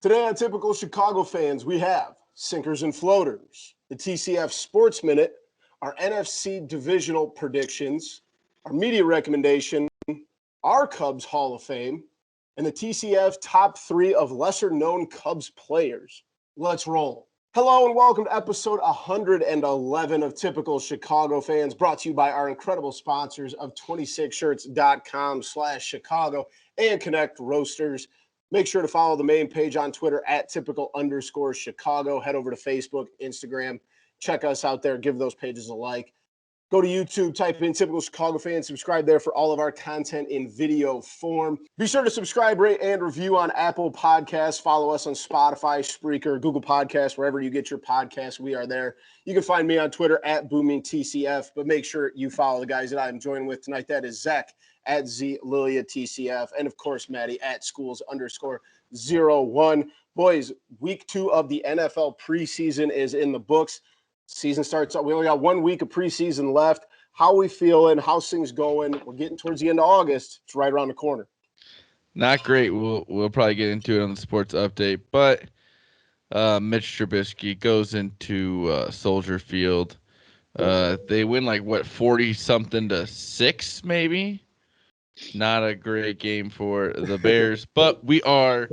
Today on Typical Chicago Fans, we have Sinkers and Floaters, the TCF Sports Minute, our NFC Divisional Predictions, our media recommendation, our Cubs Hall of Fame, and the TCF Top 3 of lesser-known Cubs players. Let's roll. Hello and welcome to episode 111 of Typical Chicago Fans, brought to you by our incredible sponsors of 26shirts.com/Chicago and Connect Roasters. Make sure to follow the main page on Twitter at typical_Chicago. Head over to Facebook, Instagram. Check us out there. Give those pages a like. Go to YouTube, type in Typical Chicago Fans. Subscribe there for all of our content in video form. Be sure to subscribe, rate, and review on Apple Podcasts. Follow us on Spotify, Spreaker, Google Podcasts, wherever you get your podcasts. We are there. You can find me on Twitter at BoomingTCF, but make sure you follow the guys that I'm joined with tonight. That is Zach at ZLiliaTCF, and of course, Maddie at Schools_01. Boys, week 2 of the NFL preseason is in the books. Season starts. We only got 1 week of preseason left. How are we feeling? How's things going? We're getting towards the end of August. It's right around the corner. Not great. We'll probably get into it on the sports update, but Mitch Trubisky goes into Soldier Field. They win 40-something to 6, maybe. Not a great game for the Bears, but we are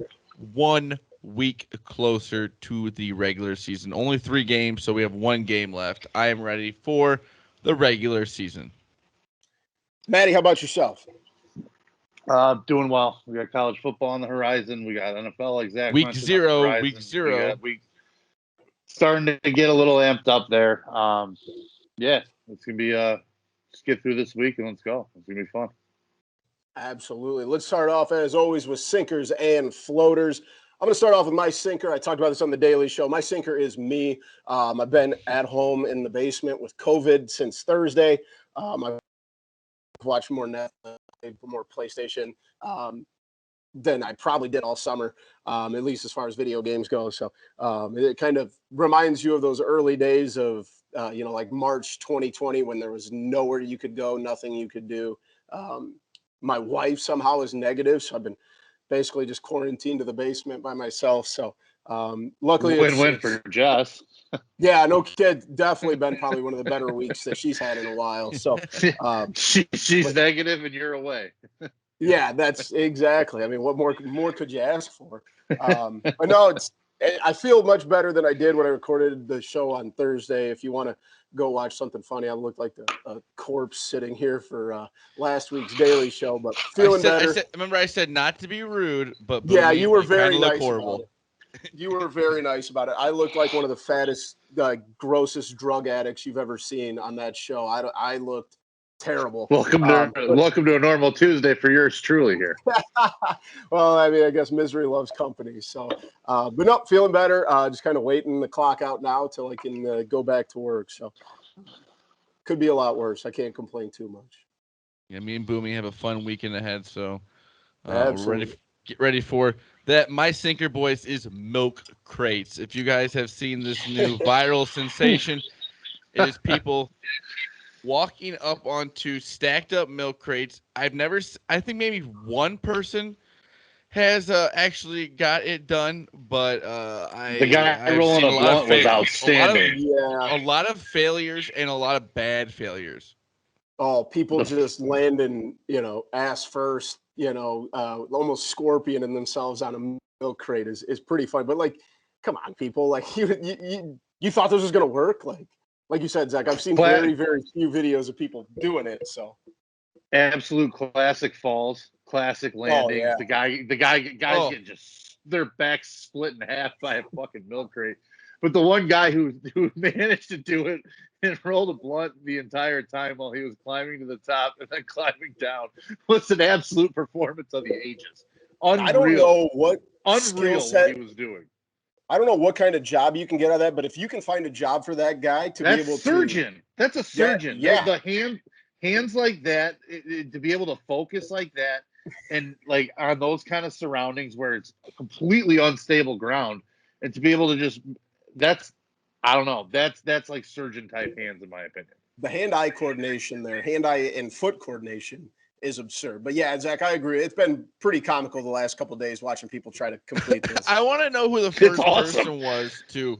1 week closer to the regular season. Only 3 games, so we have 1 game left. I am ready for the regular season. Maddie, how about yourself? Doing well. We got college football on the horizon. We got NFL, like Zach week mentioned, zero. We starting to get a little amped up there. Yeah, it's gonna be just get through this week and let's go. It's gonna be fun. Absolutely. Let's start off, as always, with sinkers and floaters. I'm going to start off with my sinker. I talked about this on the Daily Show. My sinker is me. I've been at home in the basement with COVID since Thursday. I've watched more Netflix, more PlayStation than I probably did all summer, at least as far as video games go. So it kind of reminds you of those early days of, like March 2020 when there was nowhere you could go, nothing you could do. My wife somehow is negative, so I've been basically just quarantined to the basement by myself. So luckily win-win for Jess. Yeah, no kid. Definitely been probably one of the better weeks that she's had in a while. So she's negative and you're away. Yeah, that's exactly. I mean, what more could you ask for? But no, I feel much better than I did when I recorded the show on Thursday. If you want to go watch something funny, I look like a corpse sitting here for last week's Daily Show, but feeling better. Remember I said not to be rude, but yeah, you were very nice about it. You were very nice about it. I looked like one of the fattest, grossest drug addicts you've ever seen on that show. I looked terrible. Welcome to a normal Tuesday for yours truly here. Well, I mean, I guess misery loves company. So, but no, feeling better. Just kind of waiting the clock out now till I can go back to work. So, could be a lot worse. I can't complain too much. Yeah, me and Boomy have a fun weekend ahead, so we're get ready for that. My sinker, boys, is milk crates. If you guys have seen this new viral sensation, it is people walking up onto stacked up milk crates. I think maybe one person has actually got it done, but the guy rolling a blunt was outstanding. A lot of failures and a lot of bad failures. Oh, people just landing, ass first, almost scorpioning themselves on a milk crate is pretty fun. But come on, people, you thought this was gonna work, like you said, Zach. I've seen very, very few videos of people doing it. So, absolute classic falls, classic landings. Oh, yeah. The guys get just their backs split in half by a fucking milk crate. But the one guy who managed to do it and rolled a blunt the entire time while he was climbing to the top and then climbing down was an absolute performance of the ages. Unreal. I don't know what skill set he was doing. I don't know what kind of job you can get out of that, but if you can find a job for that guy to be able surgeon. That's a surgeon. Yeah. The hands like that, to be able to focus like that and on those kind of surroundings where it's completely unstable ground and to be able to just I don't know. That's like surgeon type hands in my opinion. The hand-eye coordination there, hand-eye and foot coordination is absurd. But yeah, Zach, I agree. It's been pretty comical the last couple of days watching people try to complete this. I want to know who the first person was to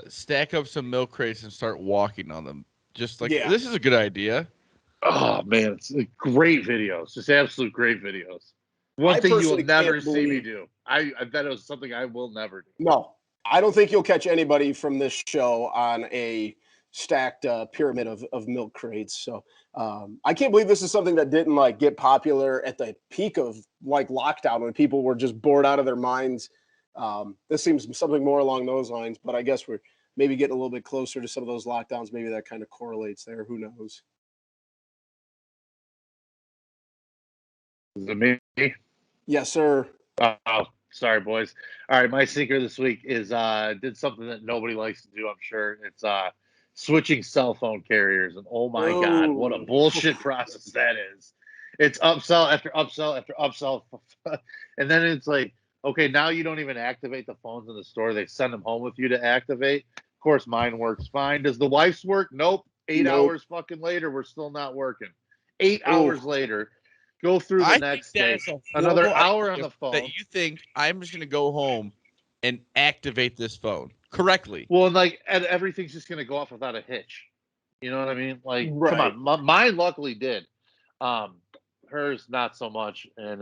stack up some milk crates and start walking on them. Just like, this is a good idea. Oh, man, it's great videos. Just absolute great videos. One thing you will never see me do. I bet it was something I will never do. No, I don't think you'll catch anybody from this show on a stacked pyramid of milk crates. So I can't believe this is something that didn't like get popular at the peak of like lockdown when people were just bored out of their minds. This seems something more along those lines, but I guess we're maybe getting a little bit closer to some of those lockdowns. Maybe that kind of correlates there. Who knows? Is it me? Yes, sir. Oh, sorry, boys. All right, my sinker this week is did something that nobody likes to do, I'm sure. It's switching cell phone carriers. And oh my God, what a bullshit process that is. It's upsell after upsell after upsell. And then it's like, okay, now you don't even activate the phones in the store. They send them home with you to activate. Of course, mine works fine. Does the wife's work? Nope. 8 hours fucking later, we're still not working. 8 hours later. Go through the next day. Another hour on the phone. That you think I'm just going to go home and activate this phone correctly. Well, and everything's just going to go off without a hitch. You know what I mean? Like, come on. Mine luckily did. Hers not so much. And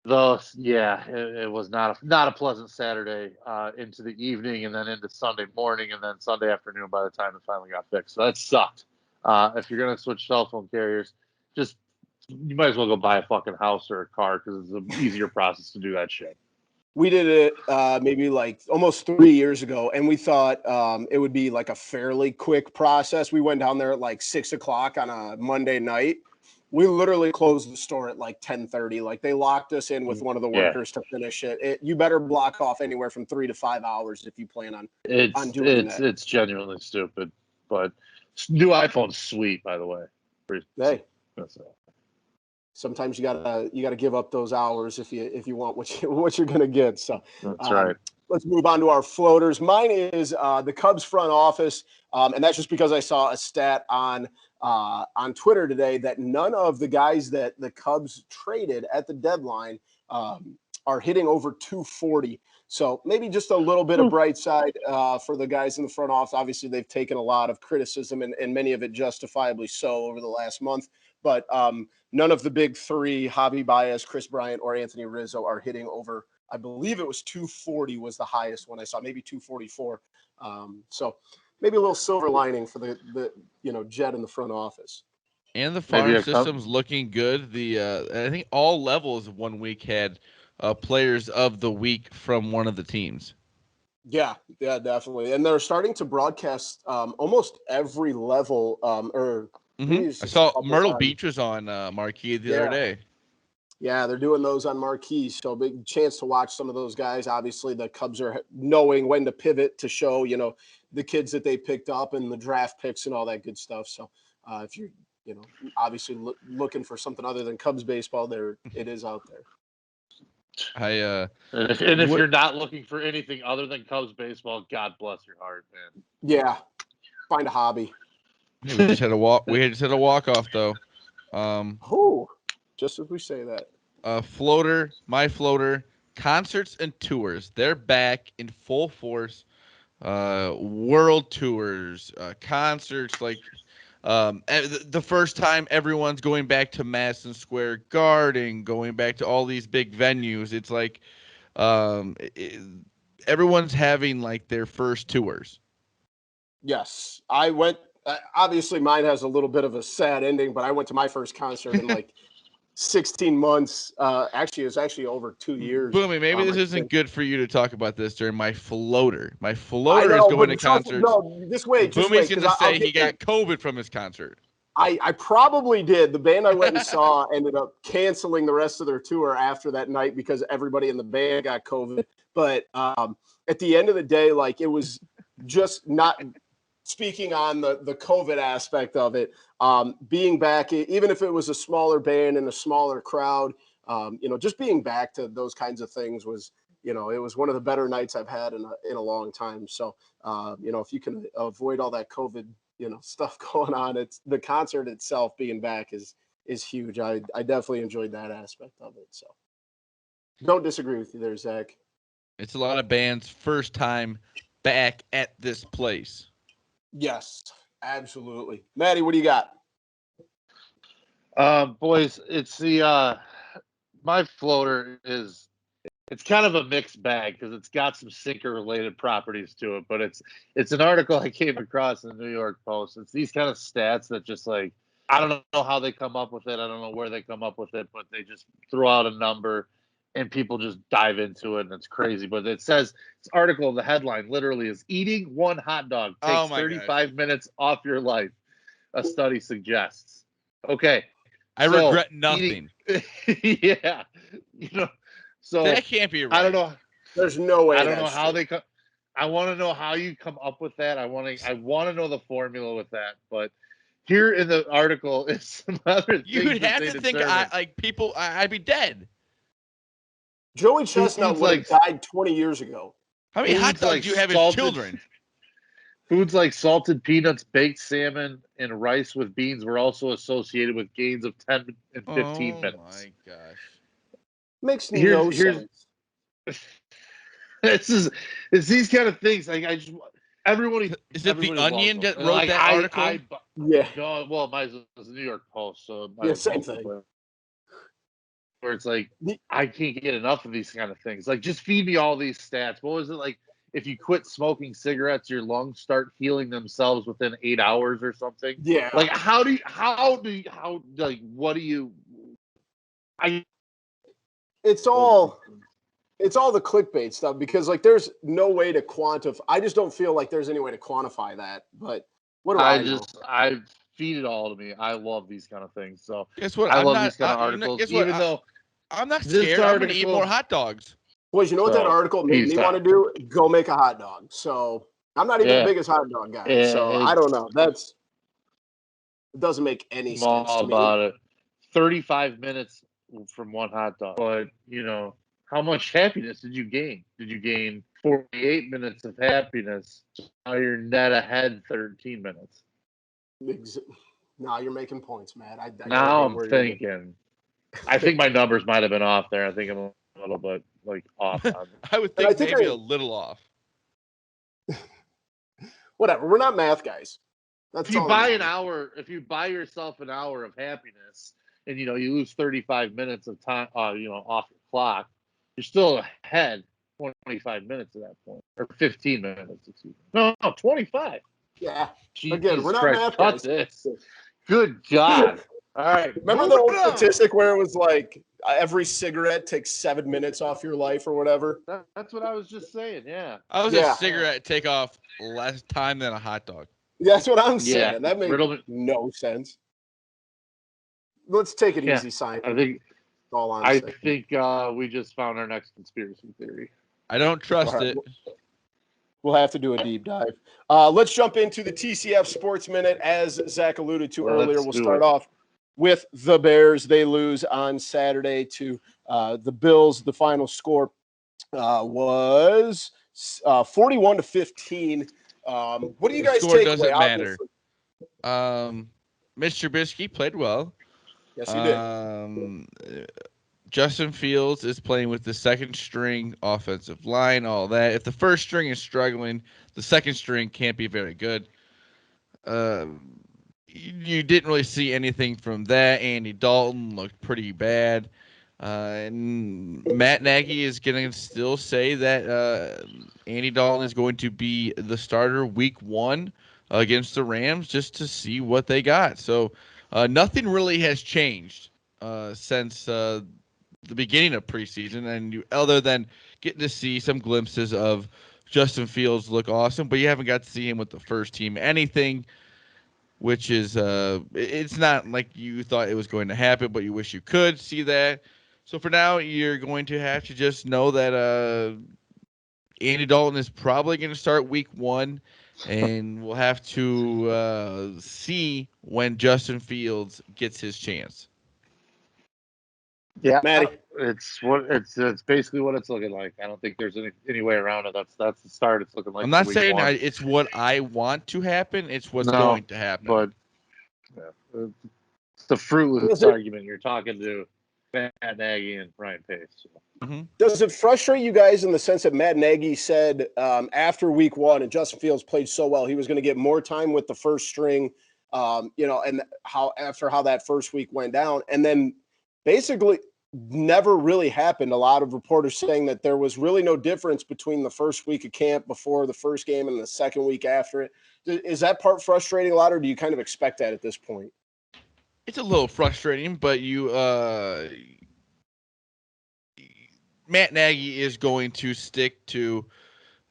it was not a pleasant Saturday into the evening and then into Sunday morning and then Sunday afternoon by the time it finally got fixed. So that sucked. If you're going to switch cell phone carriers, you might as well go buy a fucking house or a car because it's an easier process to do that shit. We did it maybe like almost 3 years ago, and we thought it would be like a fairly quick process. We went down there at like 6 o'clock on a Monday night. We literally closed the store at like 10:30. Like they locked us in with one of the workers to finish it. You better block off anywhere from 3 to 5 hours if you plan on doing that. It's genuinely stupid, but new iPhone's sweet, by the way. Hey. Sometimes you gotta give up those hours if you want what you're gonna get. So that's right. Let's move on to our floaters. Mine is the Cubs front office, and that's just because I saw a stat on Twitter today that none of the guys that the Cubs traded at the deadline are hitting over 240. So maybe just a little bit of bright side for the guys in the front office. Obviously, they've taken a lot of criticism and many of it justifiably so over the last month. But none of the big three, Javi Baez, Chris Bryant, or Anthony Rizzo, are hitting over, I believe it was 240 was the highest one I saw, maybe 244. So maybe a little silver lining for the Jet in the front office. And the farm system's looking good. I think all levels of 1 week had players of the week from one of the teams. Yeah, definitely. And they're starting to broadcast almost every level I saw Myrtle Beach was on Marquee the other day. Yeah, they're doing those on Marquee, so big chance to watch some of those guys. Obviously, the Cubs are knowing when to pivot to show, the kids that they picked up and the draft picks and all that good stuff. So if you're, obviously looking for something other than Cubs baseball, it is out there. If you're not looking for anything other than Cubs baseball, God bless your heart, man. Yeah, find a hobby. We just had a walk. We just had a walk-off though. Just as we say that. My floater, concerts and tours. They're back in full force. World tours, concerts, like the first time everyone's going back to Madison Square Garden, going back to all these big venues. It's like everyone's having like their first tours. Yes, I went. Obviously, mine has a little bit of a sad ending, but I went to my first concert in like 16 months. Actually, it was actually over 2 years. Boomy, maybe this isn't good for you to talk about this during my floater. My floater is going to concerts. No, just wait. Boomy's going to say he got COVID from his concert. I probably did. The band I went and saw ended up canceling the rest of their tour after that night because everybody in the band got COVID. But at the end of the day, like it was just not speaking on the COVID aspect of it, being back, even if it was a smaller band and a smaller crowd, just being back to those kinds of things was, it was one of the better nights I've had in a long time. So, if you can avoid all that COVID stuff going on. It's the concert itself being back is huge. I definitely enjoyed that aspect of it. So don't disagree with you there, Zach. It's a lot of bands' first time back at this place. Yes, absolutely. Maddie, what do you got? Boys, it's my floater is it's kind of a mixed bag because it's got some sinker related properties to it, but it's an article I came across in the New York Post. It's these kind of stats that just like I don't know how they come up with it. I don't know where they come up with it, but they just throw out a number and people just dive into it and it's crazy. But it says this article, the headline literally is eating one hot dog takes 35 minutes off your life, a study suggests. Okay. I regret nothing. Yeah. So that can't be right. I don't know. There's no way. I don't know how they come. I want to know how you come up with that. I want to know the formula with that. But here in the article is some other things. You would have to think I'd be dead. Joey Chestnut would have died 20 years ago. How many hot dogs do you have as children? Foods like salted peanuts, baked salmon, and rice with beans were also associated with gains of 10 and 15 minutes. Oh my gosh. Makes no sense. It's these kind of things. Like everyone. Is it the Onion that wrote that article? Yeah. No, well, mine was the New York Post, so same thing. Where it's like I can't get enough of these kind of things. Like, just feed me all these stats. What was it like? If you quit smoking cigarettes, your lungs start healing themselves within 8 hours or something. Yeah. Like, It's all the clickbait stuff because like there's no way to quantify. I just don't feel like there's any way to quantify that. But what do I know? I feed it all to me. I love these kind of things. So guess what? I love these kind of articles. Even though I'm not scared, I'm going to eat more hot dogs. Boys, you know what that article made me want to do? Go make a hot dog. So I'm not even the biggest hot dog guy. So I don't know. It doesn't make any sense to me. About it. 35 minutes from one hot dog. But, how much happiness did you gain? Did you gain 48 minutes of happiness? Now you're net ahead 13 minutes. Now you're making points, Matt. I'm thinking. I think my numbers might have been off there. I think I'm a little bit off. I would think maybe a little off. Whatever. We're not math guys. If you buy yourself an hour of happiness and you lose 35 minutes of time off your clock, you're still ahead 25 minutes at that point. Or 15 minutes, excuse me. No, 25. Yeah. Jesus Again, we're not Christ, math guys. this. Good God. All right. Remember the old statistic where it was like every cigarette takes 7 minutes off your life or whatever? That's what I was just saying, yeah. How does a cigarette take off less time than a hot dog? That's what I'm saying. That makes no sense. Let's take it easy, Simon. I think we just found our next conspiracy theory. I don't trust it. We'll have to do a deep dive. Let's jump into the TCF Sports Minute. As Zach alluded to earlier, we'll start off with the Bears. They lose on Saturday to the Bills. The final score was 41-15. What do you guys take away? Doesn't matter. Mitch Trubisky played well. Yes, he did. Justin Fields is playing with the second string offensive line, all that. If the first string is struggling, the second string can't be very good. You didn't really see anything from that. Andy Dalton looked pretty bad. And Matt Nagy is going to still say that Andy Dalton is going to be the starter week 1 against the Rams just to see what they got. So nothing really has changed since the beginning of preseason, and other than getting to see some glimpses of Justin Fields look awesome, but you haven't got to see him with the first team anything, which is it's not like you thought it was going to happen, but you wish you could see that. So for now, you're going to have to just know that Andy Dalton is probably going to start week 1, and we'll have to see when Justin Fields gets his chance. Yeah, Maddie. it's basically what it's looking like. I don't think there's any way around it. That's the start. It's looking like. I'm not saying it's what I want to happen. It's what's going to happen. But yeah, it's the fruitless argument. You're talking to Matt Nagy and Ryan Pace. So. Mm-hmm. Does it frustrate you guys in the sense that Matt Nagy said after week one and Justin Fields played so well, he was going to get more time with the first string, and how that first week went down, and then basically never really happened. A lot of reporters saying that there was really no difference between the first week of camp before the first game and the second week after it. Is that part frustrating a lot, or do you kind of expect that at this point? It's a little frustrating, but Matt Nagy is going to stick to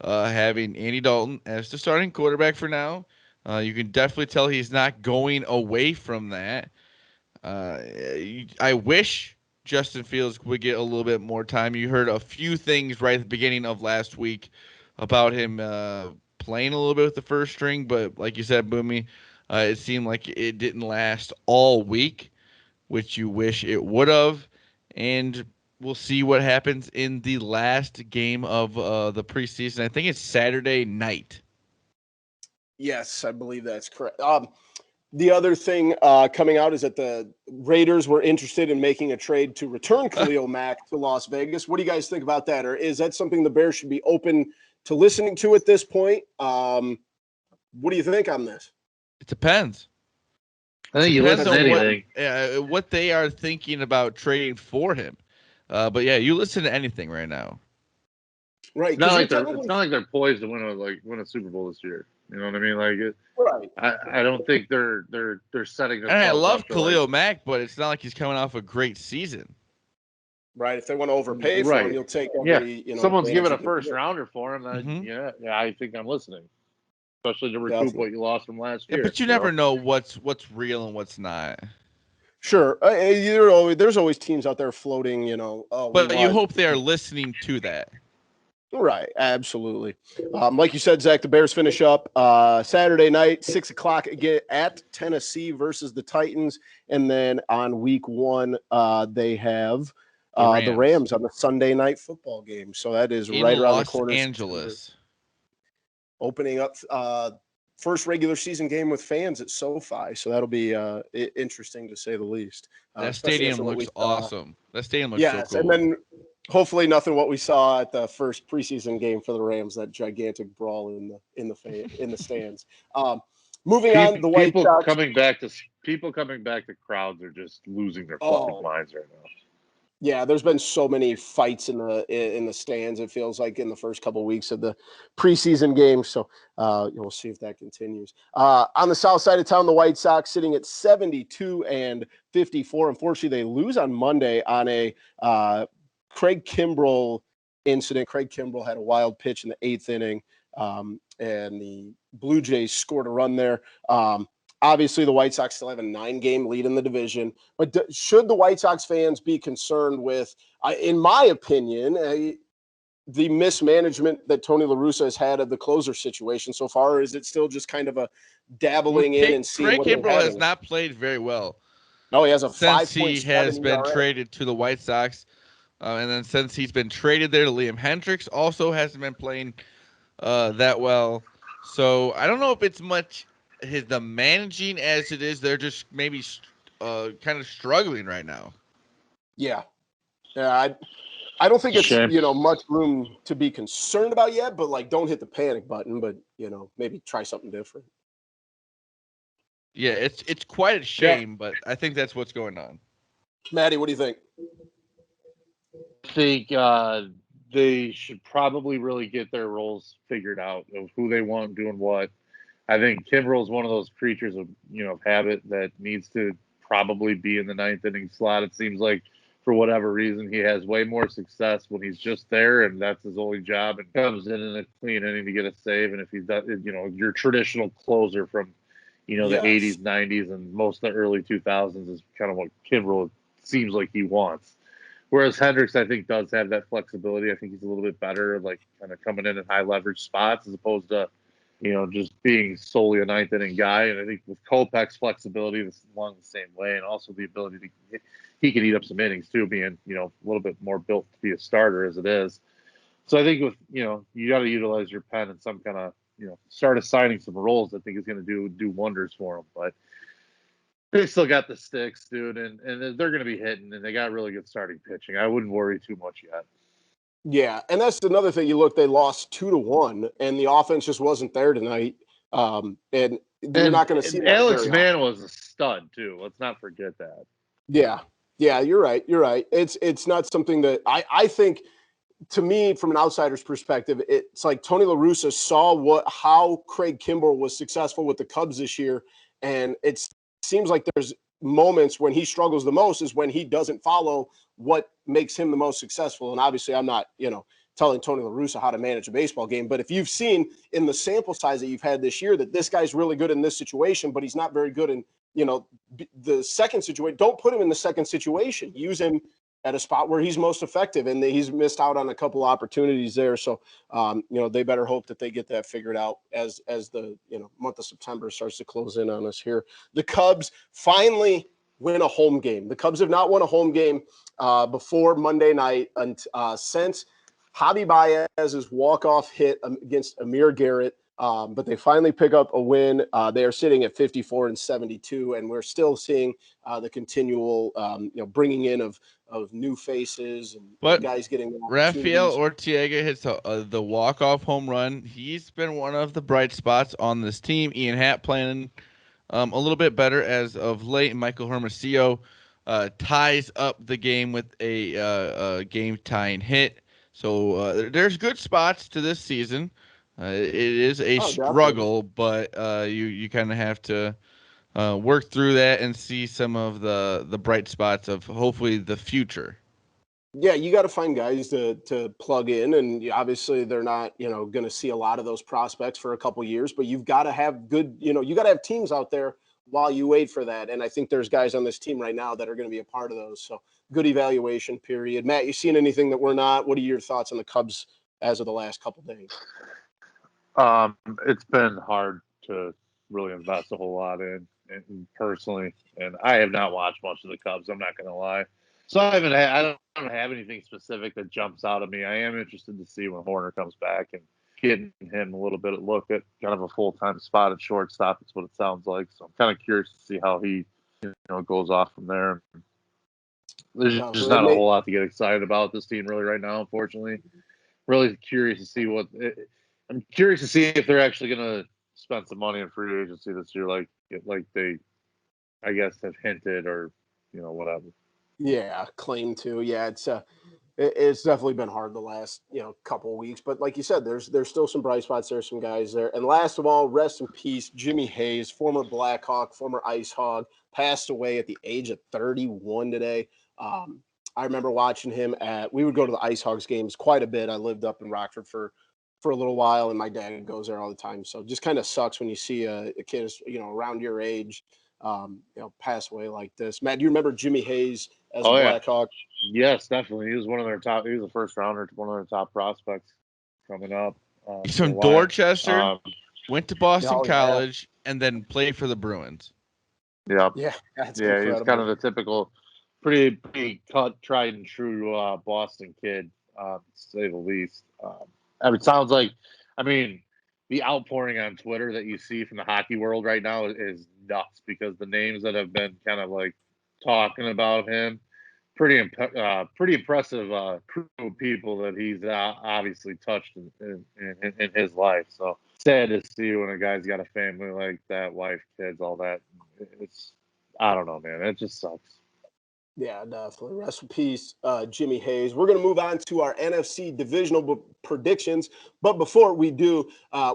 having Andy Dalton as the starting quarterback for now. You can definitely tell he's not going away from that. I wish Justin Fields would get a little bit more time. You heard a few things right at the beginning of last week about him playing a little bit with the first string, but like you said, Boomy, it seemed like it didn't last all week, which you wish it would have. And we'll see what happens in the last game of the preseason. I think it's Saturday night. Yes, I believe that's correct. The other thing coming out is that the Raiders were interested in making a trade to return Khalil Mack to Las Vegas. What do you guys think about that? Or is that something the Bears should be open to listening to at this point? What do you think on this? It depends. I think you listen to anything. What they are thinking about trading for him. But yeah, you listen to anything right now. Right. It's not like they're poised to win a Super Bowl this year. You know what I mean? Right. I don't think they're setting. And I love Khalil Mack, but it's not like he's coming off a great season. Right. If they want to overpay for him, you'll take every. Someone's giving a first rounder for him. Then, I think I'm listening, especially to recoup what you lost from last year. But you never know what's real and what's not. Sure. There's always teams out there floating. But you hope they are listening to that. Right, absolutely. Like you said, Zach, the Bears finish up Saturday night, 6:00 again at Tennessee versus the Titans, and then on week one they have the Rams on the Sunday night football game. So that is right around the corner. Los Angeles, opening up first regular season game with fans at SoFi. So that'll be interesting to say the least. That stadium looks awesome. That stadium looks so cool. And then hopefully nothing what we saw at the first preseason game for the Rams, that gigantic brawl in the stands. Moving on, the White Sox people coming back to crowds are just losing their fucking minds right now. Yeah, there's been so many fights in the stands. It feels like in the first couple of weeks of the preseason games. So we'll see if that continues. On the south side of town, the White Sox sitting at 72-54. Unfortunately, they lose on Monday on a Craig Kimbrell incident. Craig Kimbrell had a wild pitch in the 8th inning, and the Blue Jays scored a run there. Obviously, the White Sox still have a 9-game lead in the division. But should the White Sox fans be concerned with, in my opinion, the mismanagement that Tony La Russa has had of the closer situation so far? Or is it still just kind of a dabbling in and seeing what Craig Kimbrell has not played very well. No, he has a 5.7 since he has been traded to the White Sox. And then since he's been traded there, Liam Hendricks also hasn't been playing that well. So I don't know if it's much the managing as it is. They're just maybe kind of struggling right now. Yeah. I don't think it's much room to be concerned about yet, but don't hit the panic button, but maybe try something different. Yeah, it's quite a shame, but I think that's what's going on. Maddie, what do you think? I think they should probably really get their roles figured out of who they want doing what. I think Kimbrell is one of those creatures of habit that needs to probably be in the 9th inning slot. It seems like for whatever reason he has way more success when he's just there, and that's his only job. And comes in a clean inning to get a save. And if he's done, your traditional closer from the 80s, 90s, and most of the early 2000s is kind of what Kimbrell seems like he wants. Whereas Hendricks, I think, does have that flexibility. I think he's a little bit better, kind of coming in at high leverage spots as opposed to, just being solely a ninth inning guy. And I think with Kopech's flexibility, this is along the same way, and also the ability he can eat up some innings too, being a little bit more built to be a starter as it is. So I think with you got to utilize your pen in some kind of start assigning some roles. I think is going to do wonders for him. But they still got the sticks, dude, and they're going to be hitting, and they got really good starting pitching. I wouldn't worry too much yet. Yeah, and that's another thing. You look, they lost 2-1, and the offense just wasn't there tonight. And you're not going to see that Alex very Mann often. was a stud too. Let's not forget that. Yeah, you're right. You're right. It's not something that I think. To me, from an outsider's perspective, it's like Tony La Russa saw how Craig Kimbrell was successful with the Cubs this year, and it seems like there's moments when he struggles the most is when he doesn't follow what makes him the most successful. And obviously, I'm not telling Tony La Russa how to manage a baseball game, but if you've seen in the sample size that you've had this year that this guy's really good in this situation, but he's not very good in the second situation, don't put him in the second situation. Use him at a spot where he's most effective, and he's missed out on a couple opportunities there. So, they better hope that they get that figured out as the month of September starts to close in on us here. The Cubs finally win a home game. The Cubs have not won a home game before Monday night since Javi Baez's walk-off hit against Amir Garrett. But they finally pick up a win. They are sitting at 54-72, and we're still seeing the continual, bringing in of new faces and guys getting Rafael opportunities. Ortega hits the walk-off home run. He's been one of the bright spots on this team. Ian Happ playing a little bit better as of late. Michael Hermosillo ties up the game with a game-tying hit. So there's good spots to this season. It is a struggle, but you kind of have to work through that and see some of the bright spots of hopefully the future. Yeah, you got to find guys to plug in, and obviously they're not going to see a lot of those prospects for a couple years. But you've got to have good, you got to have teams out there while you wait for that. And I think there's guys on this team right now that are going to be a part of those. So good evaluation period. Matt, you seen anything that we're not? What are your thoughts on the Cubs as of the last couple days? It's been hard to really invest a whole lot in personally, and I have not watched much of the Cubs. I'm not going to lie. So I don't have anything specific that jumps out at me. I am interested to see when Horner comes back and getting him a little bit of look at kind of a full-time spot at shortstop. It's what it sounds like. So I'm kind of curious to see how he goes off from there. There's just not a whole lot to get excited about this team really right now, unfortunately. Really curious to see I'm curious to see if they're actually going to spend some money in free agency this year, like they, I guess, have hinted or whatever. Yeah, claim to. Yeah, it's definitely been hard the last couple of weeks. But like you said, there's still some bright spots. There's some guys there. And last of all, rest in peace, Jimmy Hayes, former Blackhawk, former Ice Hog, passed away at the age of 31 today. I remember watching him we would go to the Ice Hogs games quite a bit. I lived up in Rockford for a little while, and my dad goes there all the time. So it just kind of sucks when you see a kid, around your age, pass away like this. Matt, do you remember Jimmy Hayes as a Blackhawk? Yes, definitely. He was one of their top. He was a first rounder, one of their top prospects coming up. He's from Dorchester, went to Boston College, and then played for the Bruins. Yeah, that's incredible. He's kind of the typical, pretty cut, tried and true Boston kid, to say the least. It sounds like, the outpouring on Twitter that you see from the hockey world right now is nuts because the names that have been kind of like talking about him, pretty impressive crew of people that he's obviously touched in his life. So sad to see when a guy's got a family like that, wife, kids, all that. I don't know, man. It just sucks. Yeah, definitely. Rest in peace, Jimmy Hayes. We're going to move on to our NFC Divisional Predictions. But before we do,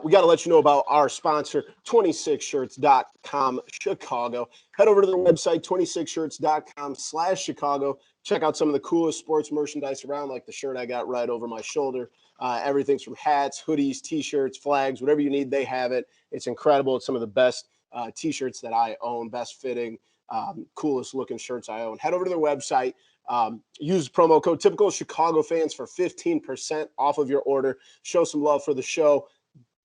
we got to let you know about our sponsor, 26shirts.com Chicago. Head over to their website, 26shirts.com/Chicago. Check out some of the coolest sports merchandise around, like the shirt I got right over my shoulder. Everything's from hats, hoodies, T-shirts, flags, whatever you need, they have it. It's incredible. It's some of the best T-shirts that I own, best fitting. Coolest looking shirts I own. Head over to their website. Use promo code Typical Chicago Fans for 15% off of your order. Show some love for the show.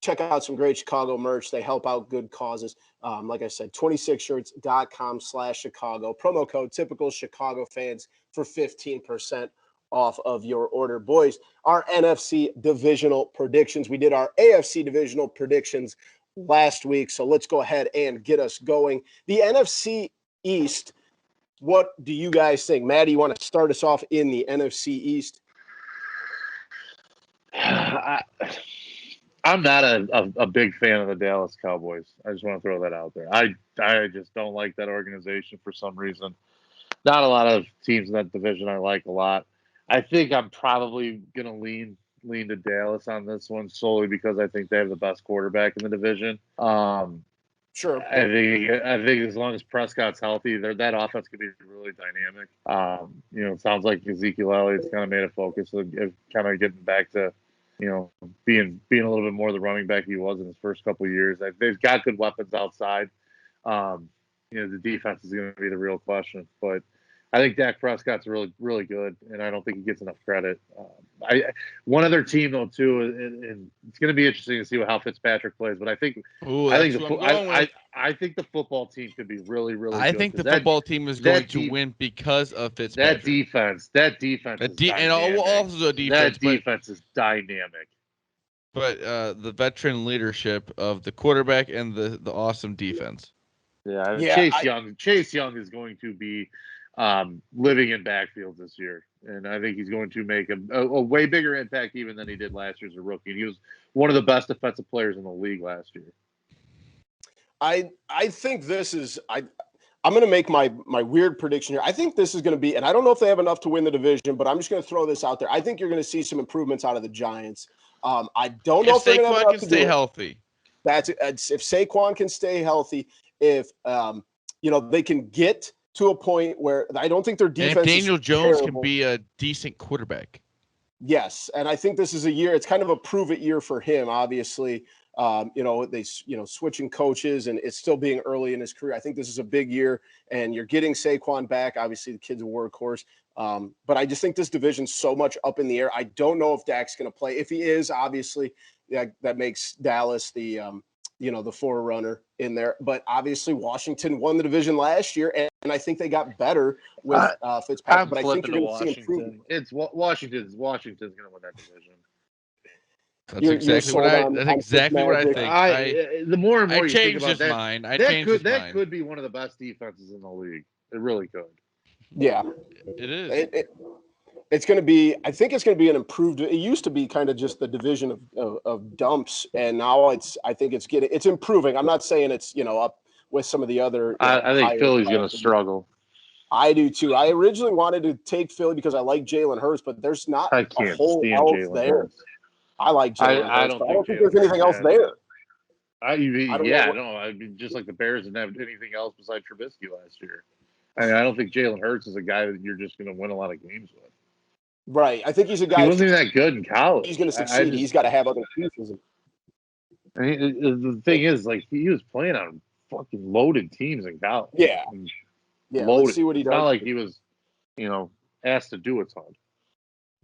check out some great Chicago merch. They help out good causes. Like I said, 26shirts.com/Chicago. Promo code typical Chicago fans for 15% off of your order. Boys, our NFC divisional predictions. We did our AFC divisional predictions last week, so let's go ahead and get us going. The NFC East, what do you guys think? Maddie, you want to start us off in the NFC East? I'm not a big fan of the Dallas Cowboys. I just want to throw that out there. I just don't like that organization for some reason. Not a lot of teams in that division I like a lot. I think I'm probably going to lean to Dallas on this one solely because I think they have the best quarterback in the division. Sure. I think as long as Prescott's healthy, that offense could be really dynamic. It sounds like Ezekiel Elliott's kind of made a focus of kind of getting back to, being a little bit more the running back he was in his first couple of years. They've got good weapons outside. The defense is going to be the real question, but I think Dak Prescott's really, really good, and I don't think he gets enough credit. One other team though too, and it's going to be interesting to see how Fitzpatrick plays. But I think the football team could be really, really good. I think the football team is going to win because of Fitzpatrick. That defense is dynamic. But the veteran leadership of the quarterback and the awesome defense. Yeah, Chase Young is going to be living in backfield this year, and I think he's going to make a way bigger impact even than he did last year as a rookie. And he was one of the best defensive players in the league last year. I think this is I'm going to make my weird prediction here. I think this is going to be, and I don't know if they have enough to win the division, but I'm just going to throw this out there. I think you're going to see some improvements out of the Giants. I don't know if they're going to have enough to stay healthy. That's if Saquon can stay healthy, if they can get to a point where I don't think their defense. And if Daniel Jones can be a decent quarterback. Yes, and I think this is a year. It's kind of a prove it year for him. Obviously, switching coaches, and it's still being early in his career. I think this is a big year, and you're getting Saquon back. Obviously, the kid's a workhorse, but I just think this division's so much up in the air. I don't know if Dak's going to play. If he is, obviously, that makes Dallas the forerunner in there. But obviously, Washington won the division last year, and I think they got better with Fitzpatrick. But I think you're going to see improvement. It's Washington's going to win that division. That's exactly what I think. The more and more I you think about that, that could be one of the best defenses in the league. It really could. Yeah, it is. It's going to be. I think it's going to be an improved. It used to be kind of just the division of dumps, and now I think it's improving. I'm not saying it's up with some of the other. I think Philly's going to struggle. I do too. I originally wanted to take Philly because I like Jalen Hurts, but there's not a whole else there. Hurts. I like Jalen Hurts. I don't think there's anything else there. Just like the Bears didn't have anything else besides Trubisky last year. I don't think Jalen Hurts is a guy that you're just going to win a lot of games with. Right. I think he's a guy. He wasn't that good in college. He's going to succeed. He's got to have other pieces. The thing is, he was playing on fucking loaded teams in college. Yeah. Loaded. Let's see what he does. It's not like he was, asked to do a ton.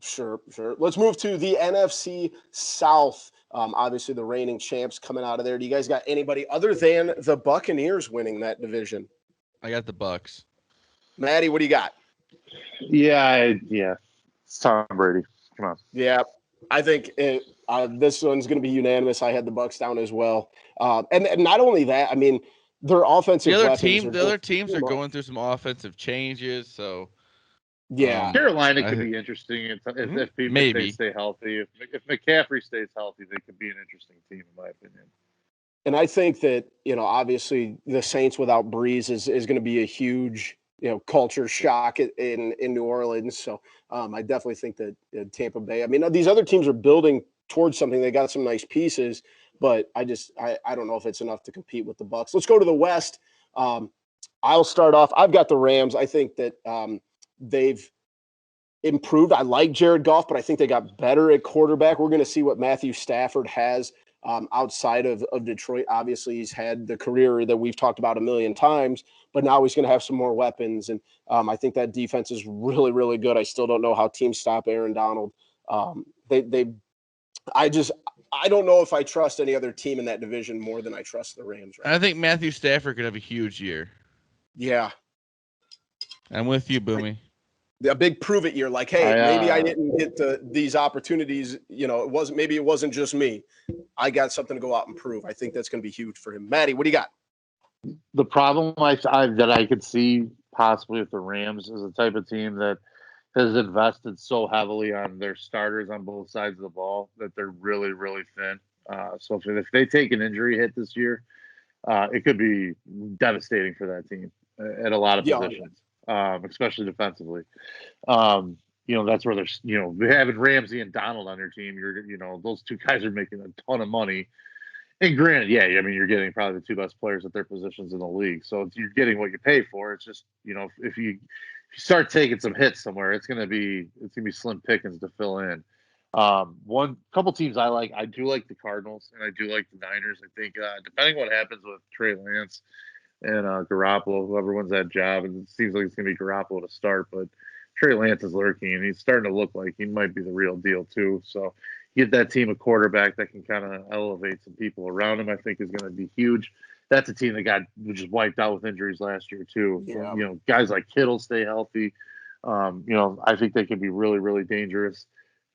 Sure. Let's move to the NFC South. Obviously, the reigning champs coming out of there. Do you guys got anybody other than the Buccaneers winning that division? I got the Bucs. Maddie, what do you got? Yeah. It's Tom Brady. Come on. Yeah, I think this one's going to be unanimous. I had the Bucs down as well. And not only that, I mean, their offensive. The other teams are going through some offensive changes, so. Yeah, Carolina could be interesting if they stay healthy. If McCaffrey stays healthy, they could be an interesting team, in my opinion. And I think that obviously the Saints without Breeze is going to be a huge culture shock in New Orleans. So I definitely think that Tampa Bay. I mean, these other teams are building towards something. They got some nice pieces, but I don't know if it's enough to compete with the Bucs. Let's go to the West. I'll start off. I've got the Rams. I think that. They've improved. I like Jared Goff, but I think they got better at quarterback. We're going to see what Matthew Stafford has outside of Detroit. Obviously, he's had the career that we've talked about a million times, but now he's going to have some more weapons. And I think that defense is really, really good. I still don't know how teams stop Aaron Donald. I don't know if I trust any other team in that division more than I trust the Rams. Right I think Matthew Stafford could have a huge year. Yeah. I'm with you, Boomy. A big prove it year. Like, hey, maybe I didn't get these opportunities. Maybe it wasn't just me. I got something to go out and prove. I think that's going to be huge for him. Maddie, what do you got? The problem that I could see possibly with the Rams is the type of team that has invested so heavily on their starters on both sides of the ball that they're really, really thin. So if they take an injury hit this year, it could be devastating for that team at a lot of positions, especially defensively. That's where there's, having Ramsey and Donald on your team, those two guys are making a ton of money. And granted, you're getting probably the two best players at their positions in the league. So you're getting what you pay for. It's just, if you start taking some hits somewhere, it's gonna be slim pickings to fill in. Couple teams I do like the Cardinals and I do like the Niners. I think depending on what happens with Trey Lance and Garoppolo, whoever wins that job, and it seems like it's gonna be Garoppolo to start, but Trey Lance is lurking and he's starting to look like he might be the real deal too. So get that team a quarterback that can kind of elevate some people around him, I think is going to be huge. That's a team that got just wiped out with injuries last year too. Yeah. So, guys like Kittle stay healthy. I think they can be really, really dangerous.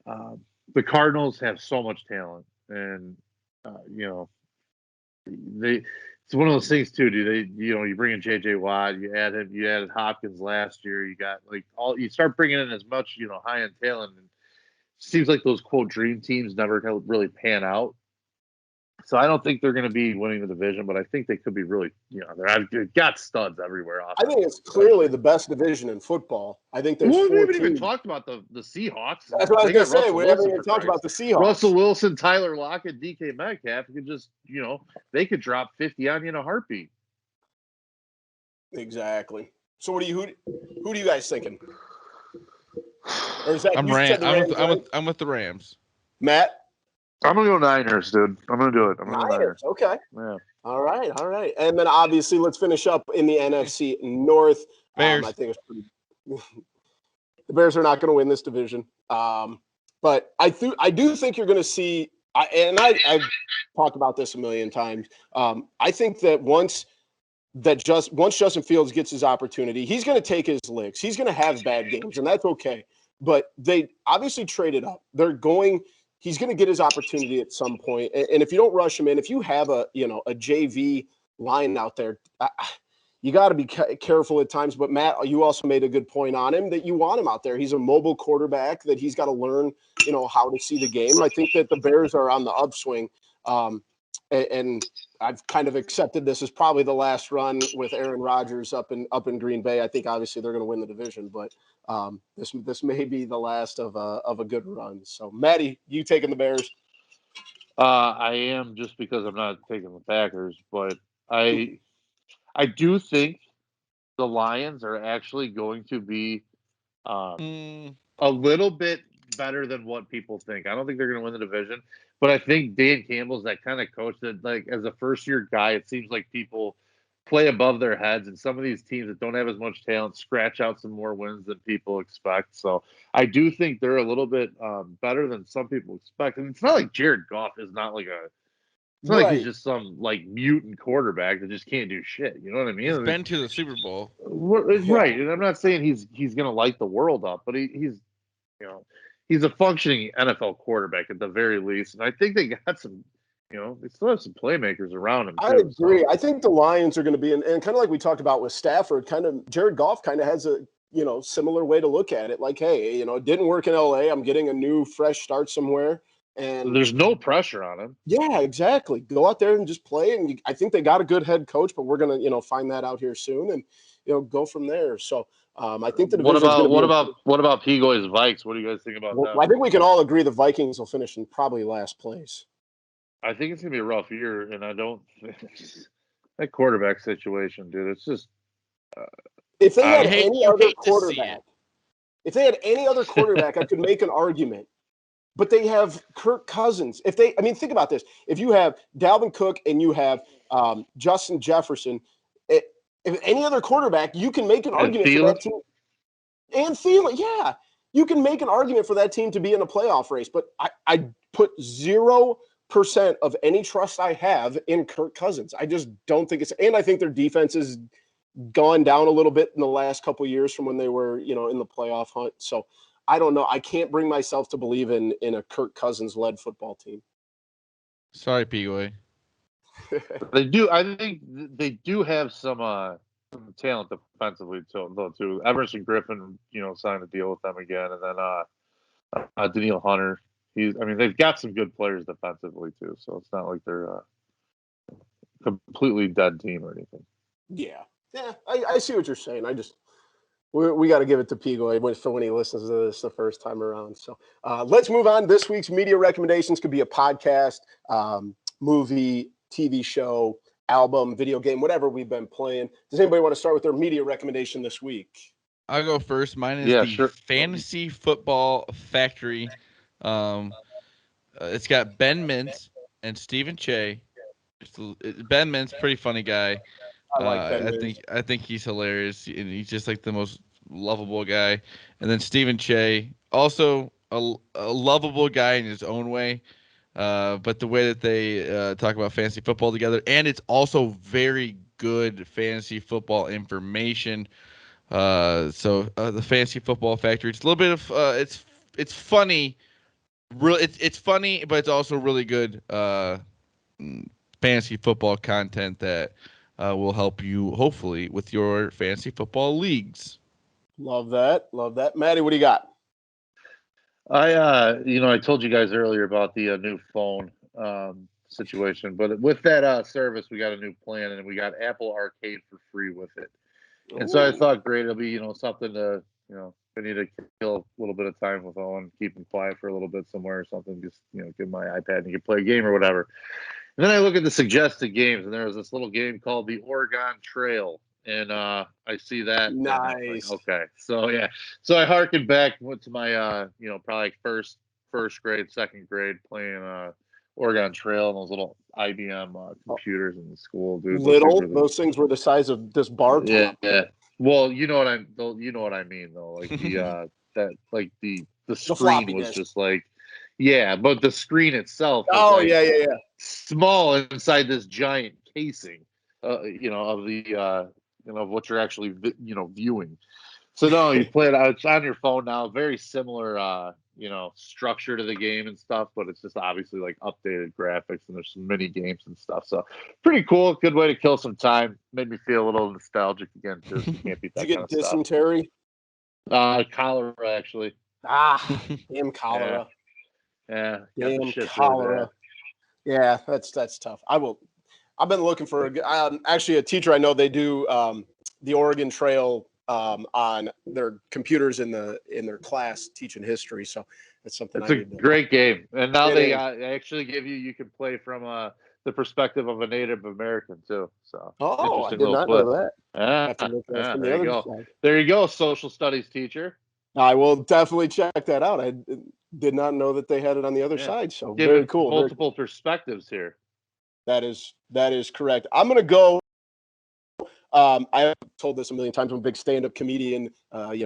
The Cardinals have so much talent, and it's one of those things too. You bring in J.J. Watt, you added Hopkins last year. You got you start bringing in as much high end talent. And seems like those quote dream teams never really pan out. So I don't think they're going to be winning the division, but I think they could be really, they've got studs everywhere. I think it's clearly the best division in football. I think there's we haven't even talked about the Seahawks. That's what I was going to say. We haven't even talked about the Seahawks. Russell Wilson, Tyler Lockett, DK Metcalf could just, they could drop 50 on you in a heartbeat. Exactly. So who do you guys thinking? Or is that, I'm with the Rams. Matt? I'm going to go Niners, dude. I'm going to do it. I'm going to go Niners. Okay. Yeah. All right. And then obviously let's finish up in the NFC North. Bears. I think it's pretty the Bears are not going to win this division. But I do think you're going to see I've talked about this a million times. I think that once Justin Fields gets his opportunity, he's going to take his licks. He's going to have bad games, and that's okay. But they obviously traded up. He's going to get his opportunity at some point. And if you don't rush him in, if you have a JV line out there, you got to be careful at times. But Matt, you also made a good point on him that you want him out there. He's a mobile quarterback that he's got to learn, how to see the game. I think that the Bears are on the upswing. And I've kind of accepted this as probably the last run with Aaron Rodgers up in Green Bay. I think obviously they're going to win the division, but this may be the last of a good run. So, Maddie, you taking the Bears? I am, just because I'm not taking the Packers, but I do think the Lions are actually going to be a little bit better than what people think. I don't think they're going to win the division, but I think Dan Campbell's that kind of coach that, like, as a first-year guy, it seems like people play above their heads, and some of these teams that don't have as much talent scratch out some more wins than people expect. So I do think they're a little bit better than some people expect. And it's not like Jared Goff is not like it's not like he's just some mutant quarterback that just can't do shit. You know what I mean? He's been to the Super Bowl, right? And I'm not saying he's going to light the world up, but he's a functioning NFL quarterback at the very least. And I think they got some. They still have some playmakers around him. I agree. So I think the Lions are going to be, and kind of like we talked about with Stafford, Jared Goff kind of has a, similar way to look at it. Like, hey, it didn't work in LA. I'm getting a new, fresh start somewhere. And there's no pressure on him. Yeah, exactly. Go out there and just play. And I think they got a good head coach, but we're going to, find that out here soon and, go from there. So I think the division. What about Pigoy's Vikes? What do you guys think about that? I think we can all agree the Vikings will finish in probably last place. I think it's gonna be a rough year, and I don't that quarterback situation, dude. It's just if they had any other quarterback, I could make an argument. But they have Kirk Cousins. Think about this: if you have Dalvin Cook and you have Justin Jefferson, if any other quarterback, you can make an argument for that team. And Thielen, yeah, you can make an argument for that team to be in a playoff race. But I put zero of any trust I have in Kirk Cousins. I just don't think and I think their defense has gone down a little bit in the last couple of years from when they were, in the playoff hunt. So I don't know. I can't bring myself to believe in a Kirk Cousins led football team. Sorry, P-Way. They do. I think they do have some talent defensively too. Emerson Griffin, signed a deal with them again, and then Daniil Hunter. They've got some good players defensively too. So it's not like they're a completely dead team or anything. Yeah, I see what you're saying. We got to give it to Pigo for when he listens to this the first time around. So let's move on. This week's media recommendations could be a podcast, movie, TV show, album, video game, whatever we've been playing. Does anybody want to start with their media recommendation this week? I'll go first. Mine is sure. Fantasy Football Factory. It's got Ben Mintz and Stephen Che. Ben Mintz, pretty funny guy. I like Ben Mintz. I think he's hilarious, and he's just like the most lovable guy. And then Stephen Che, also a lovable guy in his own way. But the way that they talk about fantasy football together, and it's also very good fantasy football information. So the Fantasy Football Factory, it's a little bit of it's funny, it's funny, but it's also really good fantasy football content that will help you hopefully with your fantasy football leagues. Love that, Maddie. What do you got? I told you guys earlier about the new phone situation, but with that service, we got a new plan, and we got Apple Arcade for free with it. And so I thought, great, it'll be something to I need to kill a little bit of time with Owen, keep him quiet for a little bit somewhere or something. Just give my iPad and you can play a game or whatever. And then I look at the suggested games, and there was this little game called the Oregon Trail. And I see that. Nice. Like, okay. So, yeah. So I harkened back, went to my, probably first grade, second grade, playing Oregon Trail and those little IBM computers in the school, dude. Those things were the size of this bar top. Yeah. Well, you know what I mean, though. Like the the screen was just like, yeah, but the screen itself. Was small inside this giant casing, of the of what you're actually viewing. So no, you play it out. It's on your phone now. Very similar, structure to the game and stuff, but it's just obviously like updated graphics and there's some mini games and stuff. So pretty cool. Good way to kill some time. Made me feel a little nostalgic again too. You can't beat that. Did you get dysentery? Cholera actually. Damn cholera. Yeah. Damn cholera. Yeah, that's tough. I've been looking for actually a teacher I know. They do the Oregon Trail on their computers in their class teaching history. So that's something. It's a great game, and now they actually give you can play from the perspective of a Native American too. So I did not know that. There you go. There you go, social studies teacher. I will definitely check that out. I did not know that they had it on the other side. So very cool. Multiple perspectives here. That is correct. I'm gonna go. I've told this a million times. I'm a big stand-up comedian,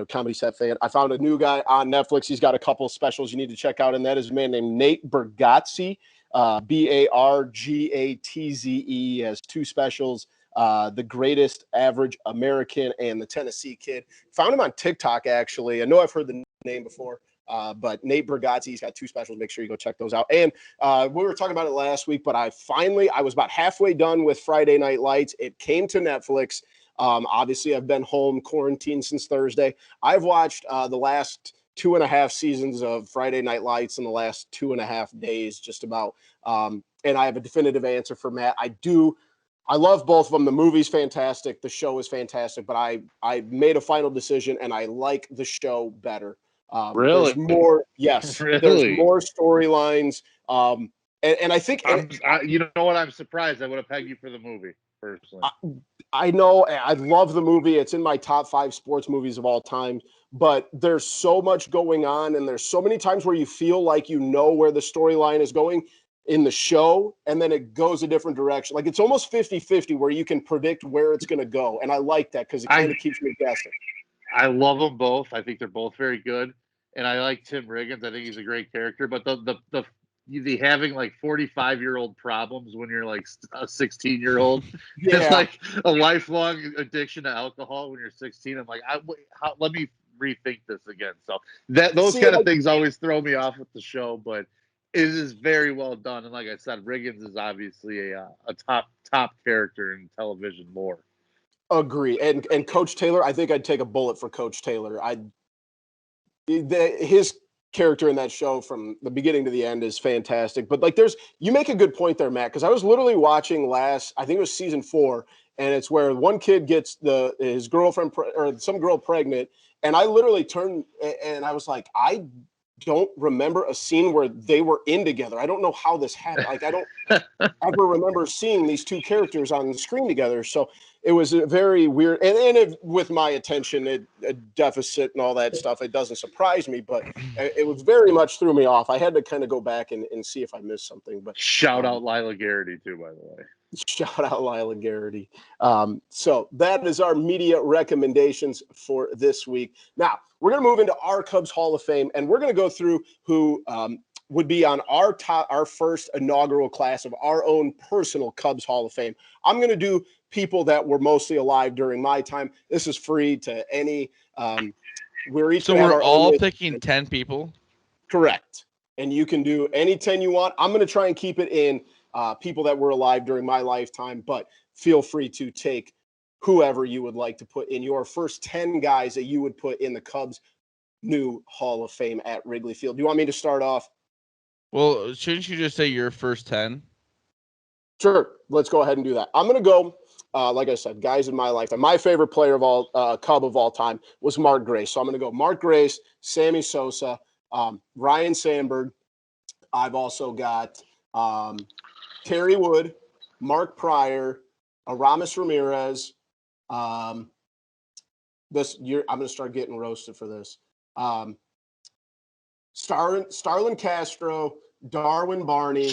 comedy set fan. I found a new guy on Netflix. He's got a couple of specials you need to check out, and that is a man named Nate Bargatze, Bargatze. Has two specials, The Greatest Average American and The Tennessee Kid. Found him on TikTok, actually. I know I've heard the name before. But Nate Bargatze, he's got two specials. Make sure you go check those out. And we were talking about it last week, but I was about halfway done with Friday Night Lights. It came to Netflix. Obviously, I've been home quarantined since Thursday. I've watched the last 2.5 seasons of Friday Night Lights in the last 2.5 days, just about. And I have a definitive answer for Matt. I love both of them. The movie's fantastic. The show is fantastic. But I made a final decision, and I like the show better. Really? There's more. Yes. Really? There's more storylines. And I think you know what? I'm surprised. I would have pegged you for the movie personally. I know. I love the movie. It's in my top 5 sports movies of all time. But there's so much going on, and there's so many times where you feel like you know where the storyline is going in the show, and then it goes a different direction. Like it's almost 50-50 where you can predict where it's going to go, and I like that because it kind of keeps me guessing. I love them both. I think they're both very good. And I like Tim Riggins. I think he's a great character. But the the having like 45-year-old problems when you're like a 16-year-old. Yeah. It's like a lifelong addiction to alcohol when you're 16. I'm like, let me rethink this again. So those kind of things always throw me off with the show, but it is very well done. And like I said, Riggins is obviously a top character in television lore. Agree. And Coach Taylor, I think I'd take a bullet for Coach Taylor. His character in that show from the beginning to the end is fantastic. But like you make a good point there, Matt, because I was literally watching I think it was season 4, and it's where one kid gets his girlfriend or some girl pregnant, and I literally turned and I was like, I don't remember a scene where they were in together. I don't know how this happened. Like, I don't ever remember seeing these two characters on the screen together. So it was a very weird, and with my attention a deficit and all that stuff, it doesn't surprise me, but it was very much threw me off. I had to kind of go back and see if I missed something. But shout out Lila Garrity too, by the way. Shout out Lila Garrity. So that is our media recommendations for this week. Now we're going to move into our Cubs Hall of Fame, and we're going to go through who would be on our first inaugural class of our own personal Cubs Hall of Fame. I'm going to do people that were mostly alive during my time. This is free to any. We're all picking 10 people. Correct, and you can do any 10 you want. I'm going to try and keep it in. People that were alive during my lifetime, but feel free to take whoever you would like to put in your first 10 guys that you would put in the Cubs' new Hall of Fame at Wrigley Field. Do you want me to start off? Well, shouldn't you just say your first 10? Sure. Let's go ahead and do that. I'm going to go, like I said, guys in my lifetime. My favorite player of all, Cub of all time was Mark Grace. So I'm going to go Mark Grace, Sammy Sosa, Ryan Sandberg. I've also got Terry Wood, Mark Pryor, Aramis Ramirez. This year, I'm going to start getting roasted for this. Starlin Castro, Darwin Barney,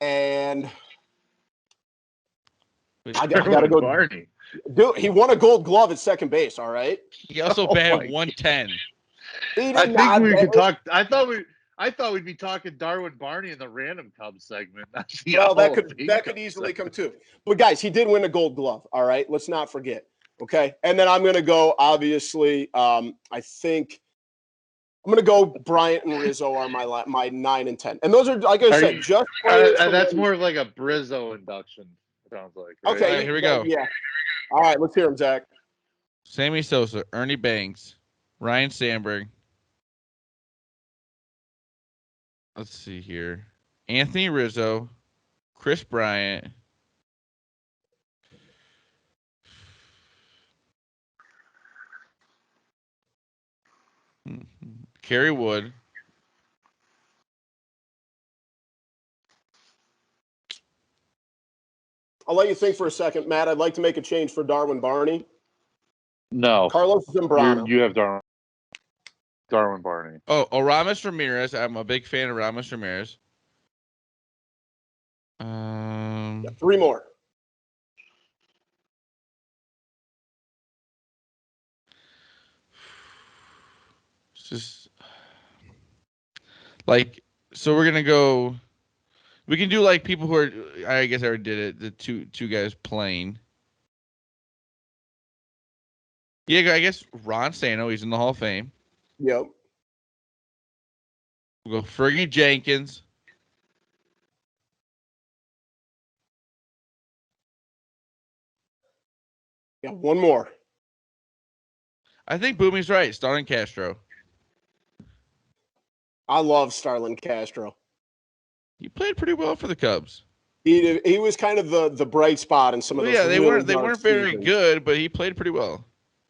and I got to go. Barney. Dude, he won a Gold Glove at second base. All right. He also batted 110. I think we could talk. I thought we'd be talking Darwin Barney in the random Cubs segment. Well, that could easily come too. But guys, he did win a Gold Glove. All right, let's not forget. Okay, and then I'm going to go. Obviously, I think I'm going to go. Bryant and Rizzo are my 9 and 10, and those are like I said, just that's more of like a Brizzo induction. Sounds like. Right? Okay, right, here we go. Yeah. All right, let's hear him, Zach. Sammy Sosa, Ernie Banks, Ryan Sandberg. Let's see here. Anthony Rizzo, Chris Bryant, Kerry Wood, I'll let you think for a second, Matt. I'd like to make a change for Darwin Barney. No. Carlos Zambrano. You have Darwin Barney. Oh, Aramis Ramirez. I'm a big fan of Aramis Ramirez. 3 more. It's just like, so we're gonna go. We can do like people who are. I guess I already did it. The two guys playing. Yeah, I guess Ron Santo. He's in the Hall of Fame. Yep. We'll go Fergie Jenkins. Yeah, 1 more. I think Boomy's right. Starlin Castro. I love Starlin Castro. He played pretty well for the Cubs. He was kind of the bright spot in some of those. Yeah, they weren't very seasons. good, but he played pretty well.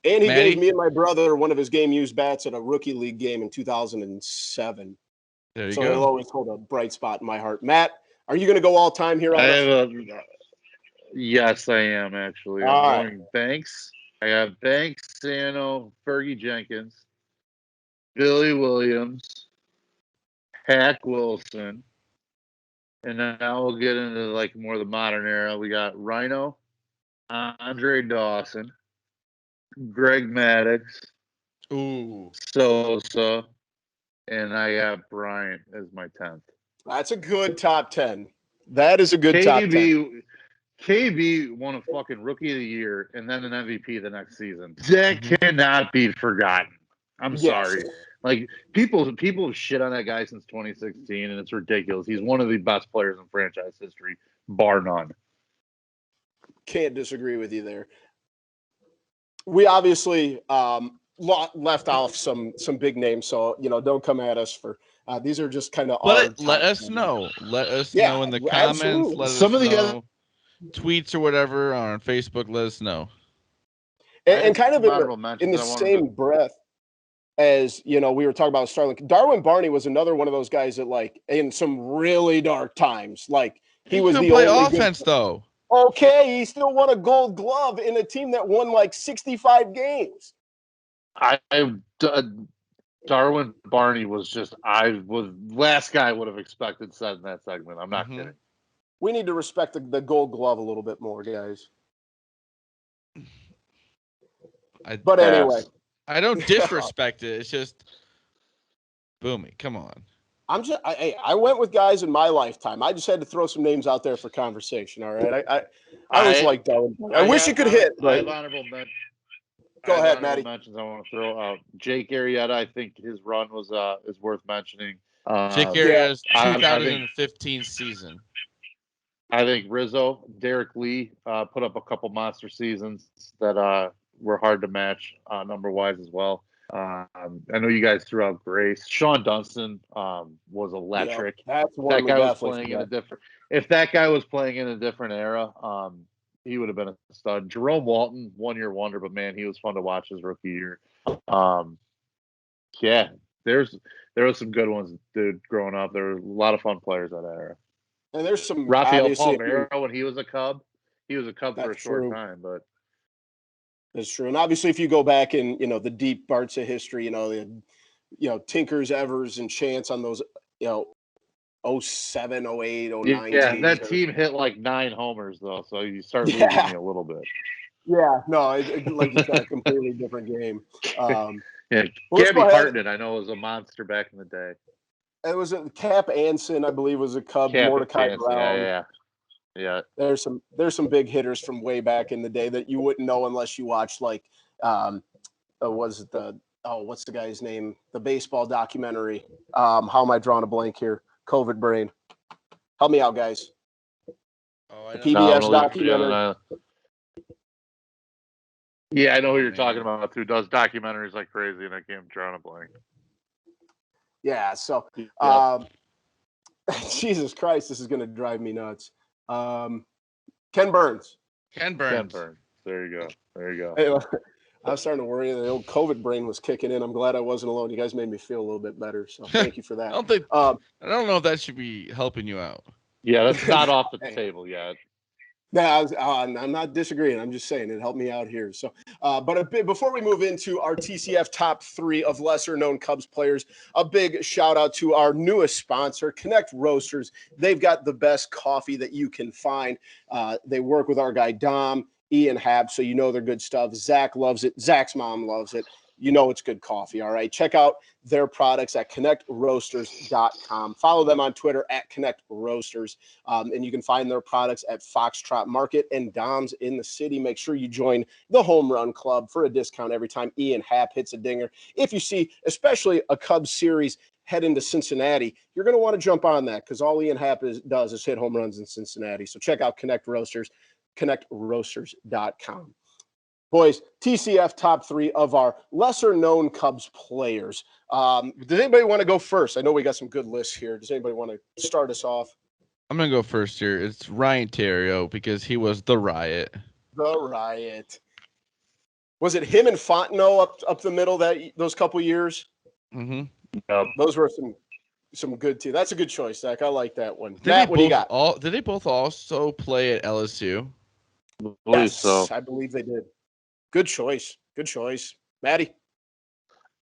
And he gave me and my brother one of his game used bats at a rookie league game in 2007. There you so go. He'll always hold a bright spot in my heart. Matt, are you going to go all time here? Yes, I am actually. I'm going Banks. I have Banks, Sano, Fergie Jenkins, Billy Williams, Hack Wilson, and now we'll get into like more of the modern era. We got Rhino, Andre Dawson, Greg Maddux, Ooh, Sosa, and I have Bryant as my 10th. That's a good top 10. That is a good top 10. KB won a fucking Rookie of the Year and then an MVP the next season. That cannot be forgotten. I'm sorry. Like people shit on that guy since 2016, and it's ridiculous. He's one of the best players in franchise history, bar none. Can't disagree with you there. We obviously left off some big names, so don't come at us for these are just kind of our. Let us know. Let us know in the comments. Absolutely. Let us know. Tweets or whatever on Facebook. Let us know. And kind of in the same breath as we were talking about Starling, Darwin Barney was another one of those guys that, like, in some really dark times, like he was the only offense though. Okay, he still won a Gold Glove in a team that won like 65 games. Darwin Barney was last guy I would have expected said in that segment. I'm not kidding. We need to respect the Gold Glove a little bit more, guys. But anyway, I don't disrespect it. It's just Boomy. Come on. I went with guys in my lifetime. I just had to throw some names out there for conversation. All right. I was like Darwin. I wish you could hit. But... I have honorable mentions. Go ahead, Matty. Mentions I want to throw out. Jake Arietta, I think his run is worth mentioning. Jake Arrietta's 2015 season. I think Rizzo, Derek Lee put up a couple monster seasons that were hard to match number-wise as well. I know you guys threw out Grace. Sean Dunston was electric. That's one that guy was playing in a different. If that guy was playing in a different era, he would have been a stud. Jerome Walton, 1-year wonder, but man, he was fun to watch his rookie year. There was some good ones, dude. Growing up, there were a lot of fun players that era. And there's some Rafael Palmeiro when he was a Cub. He was a Cub for a short time, but that's true. And obviously, if you go back in the deep parts of history, Tinkers, Evers, and Chance on those 07, 08, 09. Yeah, that team hit like 9 homers though, so you start losing me a little bit. Yeah, no, like you said, a completely different game. Gabby Hartnett, I know, was a monster back in the day. It was Cap Anson, I believe, was a Cub. Mordecai Brown. Yeah. There's some big hitters from way back in the day that you wouldn't know unless you watched what's the guy's name? The baseball documentary. How am I drawing a blank here? COVID brain. Help me out, guys. The PBS documentary. Yeah, I know who you're talking about. Who does documentaries like crazy, and I can't draw a blank. Yeah, so Jesus Christ, this is going to drive me nuts. Ken Burns. Ken Burns. There you go. Hey, I was starting to worry. The old COVID brain was kicking in. I'm glad I wasn't alone. You guys made me feel a little bit better, so thank you for that. I don't know if that should be helping you out. Yeah, that's not off the table yet. No, I'm not disagreeing. I'm just saying it helped me out here. So, but before we move into our TCF top 3 of lesser-known Cubs players, a big shout-out to our newest sponsor, Connect Roasters. They've got the best coffee that you can find. They work with our guy Dom, Ian Hab, so they're good stuff. Zach loves it. Zach's mom loves it. It's good coffee, all right? Check out their products at connectroasters.com. Follow them on Twitter at Connect Roasters. And you can find their products at Foxtrot Market and Dom's in the city. Make sure you join the Home Run Club for a discount every time Ian Happ hits a dinger. If you see, especially a Cubs series head into Cincinnati, you're going to want to jump on that because all Ian Happ does is hit home runs in Cincinnati. So check out Connect Roasters, connectroasters.com. Boys, TCF top 3 of our lesser-known Cubs players. Does anybody want to go first? I know we got some good lists here. Does anybody want to start us off? I'm going to go first here. It's Ryan Theriot because he was the Riot. The Riot. Was it him and Fontenot up the middle those couple years? Mm-hmm. Yep. Those were some good teams. That's a good choice, Zach. I like that one. Matt, what do you got? Did they both also play at LSU? Yes, I believe they did. Good choice. Matty?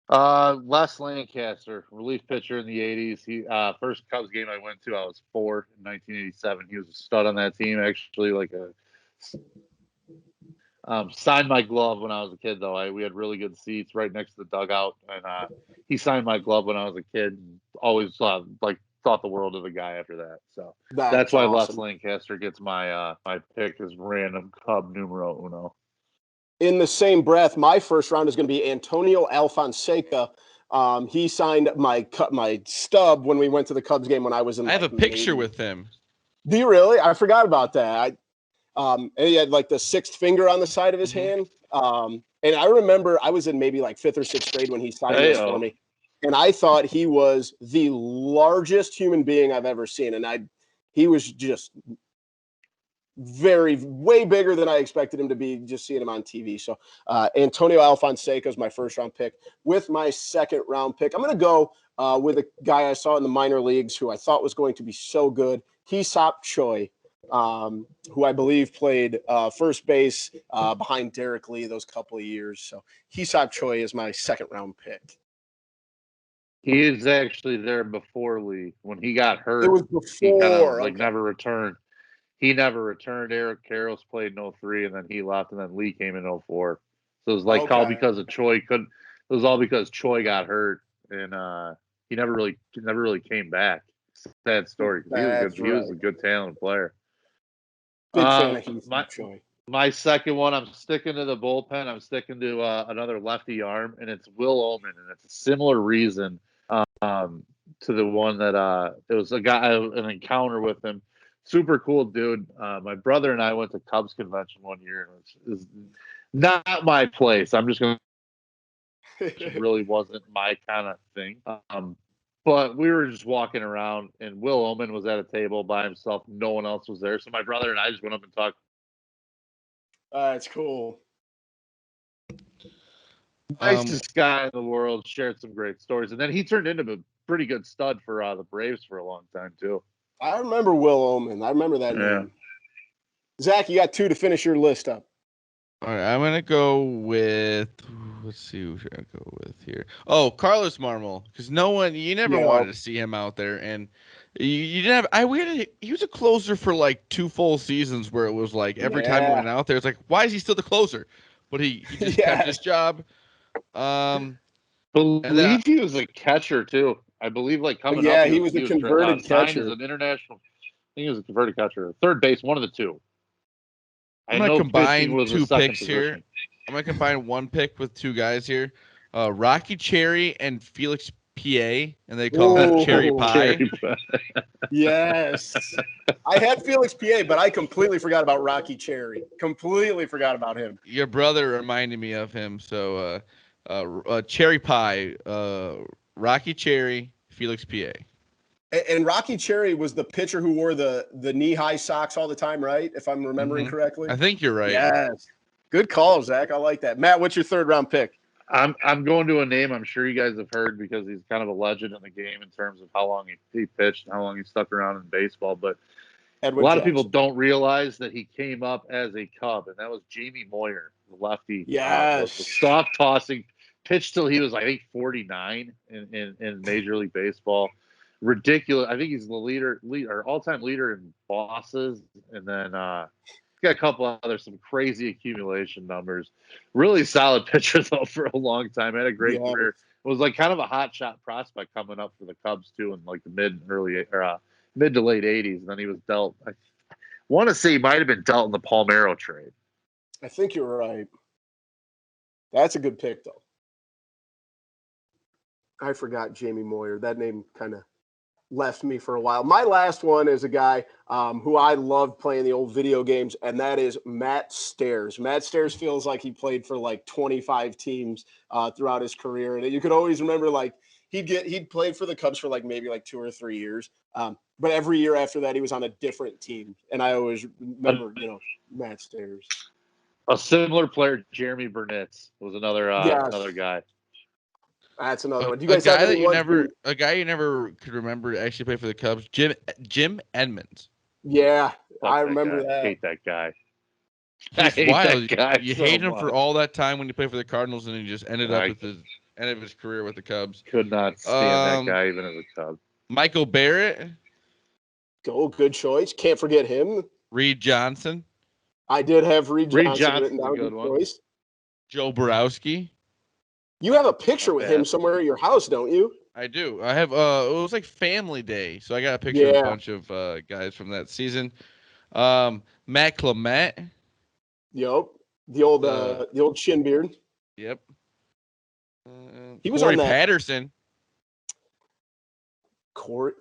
Les Lancaster, relief pitcher in the 80s. He first Cubs game I went to, I was 4 in 1987. He was a stud on that team, actually, Signed my glove when I was a kid, though. We had really good seats right next to the dugout, and he signed my glove when I was a kid. And always thought the world of the guy after that. So that's why awesome. Les Lancaster gets my my pick as random Cub numero uno. In the same breath, my first round is going to be Antonio Alfonseca. He signed my stub when we went to the Cubs game when I was in. I have a picture with him. Do you really? I forgot about that. And he had like the sixth finger on the side of his hand. And I remember I was in maybe like fifth or sixth grade when he signed this for me. And I thought he was the largest human being I've ever seen. And he was just way bigger than I expected him to be, just seeing him on TV. So Antonio Alfonseca is my first round pick. With my second round pick, I'm going to go with a guy I saw in the minor leagues who I thought was going to be so good, Hee-Seop Choi, who I believe played first base behind Derek Lee those couple of years. So Hee-Seop Choi is my second round pick. He is actually there before Lee. When he got hurt, it was before, he kind of never returned. He never returned. Eric Karros played in 03, and then he left, and then Lee came in 04. So it was all because of Choi. It was all because Choi got hurt, and he never really came back. Sad story. He was a good talent player. Big fan of Hee-Seop Choi. My second one, I'm sticking to the bullpen. I'm sticking to another lefty arm, and it's Will Omen, and it's a similar reason to the one that it was an encounter with him. Super cool dude. My brother and I went to Cubs convention one year, and it's not my place. I'm just going to. It really wasn't my kind of thing. But we were just walking around, and Will Omen was at a table by himself. No one else was there. So my brother and I just went up and talked. That's cool. Nicest guy in the world, shared some great stories. And then he turned into a pretty good stud for the Braves for a long time, too. I remember Will Omen. I remember that name. Zach, you got two to finish your list up. All right, I'm gonna go with. Let's see who should I go with here. Oh, Carlos Marmal, because you never wanted to see him out there, and you didn't have. He was a closer for like 2 full seasons, where it was like every time he went out there, it's like, why is he still the closer? But he just kept his job. Believe he was a catcher too. I believe coming up. He was a converted catcher. As an international, I think he was a converted catcher, third base, one of the two. I'm going to combine 2 picks here. I'm going to combine 1 pick with 2 guys here. Rocky Cherry and Felix P.A., and they call him Cherry Pie. Yes. I had Felix P.A., but I completely forgot about Rocky Cherry. Completely forgot about him. Your brother reminded me of him. So Cherry Pie, Rocky Cherry, Felix P.A. And Rocky Cherry was the pitcher who wore the knee-high socks all the time, right? If I'm remembering correctly. I think you're right. Yes. Good call, Zach. I like that. Matt, what's your third-round pick? I'm going to a name I'm sure you guys have heard because he's kind of a legend in the game in terms of how long he pitched and how long he stuck around in baseball. But Edwin a lot Jackson. of people don't realize that he came up as a Cub, and that was Jamie Moyer, the lefty. Yes. The soft tossing, pitched till he was, I think, 49 in Major League Baseball. Ridiculous. I think he's the all-time leader in bosses, and then got a couple some crazy accumulation numbers. Really solid pitcher though for a long time. Had a great career. It was kind of a hot shot prospect coming up for the Cubs too in the mid to late 80s. And then he was dealt. I want to say he might have been dealt in the Palmeiro trade. I think you're right. That's a good pick though. I forgot Jamie Moyer. That name kind of left me for a while. My last one is a guy who I loved playing the old video games, and that is Matt Stairs. Matt Stairs feels like he played for 25 teams throughout his career, and you could always remember he'd played for the Cubs for maybe 2 or 3 years, but every year after that he was on a different team, and I always remember Matt Stairs. A similar player, Jeremy Burnett, was another guy. That's another one. Do you guys have a guy you never could remember actually play for the Cubs? Jim Edmonds. Yeah, I remember that. I hate that guy. He's wild. You hate him for all that time when he played for the Cardinals, and he just ended up with the end of his career with the Cubs. Could not stand that guy even as a Cub. Michael Barrett. Good choice. Can't forget him. Reed Johnson. I did have Reed Reed Johnson Johnson's written a down. good one. Choice. Joe Borowski. You have a picture Not with bad. him somewhere at your house, don't you? I do. I have. It was like Family Day, so I got a picture of a bunch of guys from that season. Matt Clement. Yep. The old chin beard. Yep. He was Corey on that. Patterson.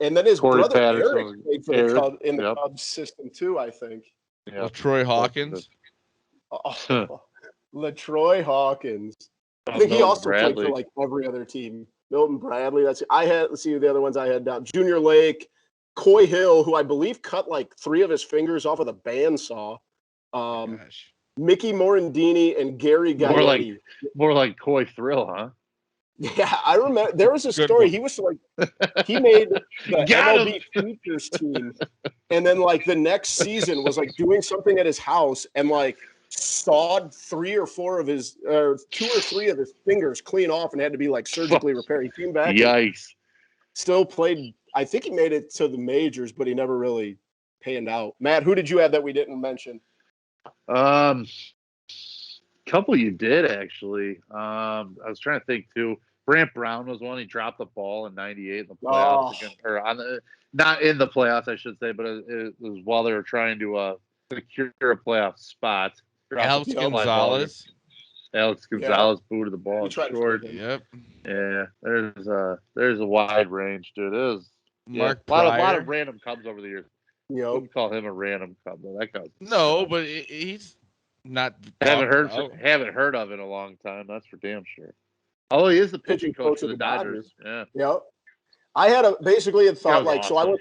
And then his Corey brother Patterson Barrett played for the Cubs in the Cubs system too, I think. Yeah. Troy Hawkins. Oh, LaTroy Hawkins. I think he also played for like every other team. Milton Bradley. Let's see the other ones I had down. Junior Lake, Coy Hill, who I believe cut like 3 of his fingers off with a bandsaw. Gosh. Mickey Morandini and Gary Gaetti. More like Coy Thrill, huh? Yeah, I remember there was a Good story. one. He was like, he made the Got MLB Futures team, and then like the next season was like doing something at his house and like sawed 3 or 4 of his 2 or 3 of his fingers clean off and had to be like surgically repaired. He came back. Yikes. Still played. I think he made it to the majors, but he never really panned out. Matt, who did you have that we didn't mention? Couple you did actually. I was trying to think too. Brant Brown was one. He dropped the ball in '98 in the playoffs not in the playoffs, I should say, but it was while they were trying to secure a playoff spot. Alex Gonzalez. Booted the ball short. Yep. Yeah, there's a wide range, dude. It was Mark a lot of random Cubs over the years. Yep. Wouldn't call him a random Cub though. That guy. No, but he's not. Haven't heard of in a long time. That's for damn sure. Oh, he is the pitching coach for the Dodgers. Yeah. Yep. I had basically had thought like, awesome. so I went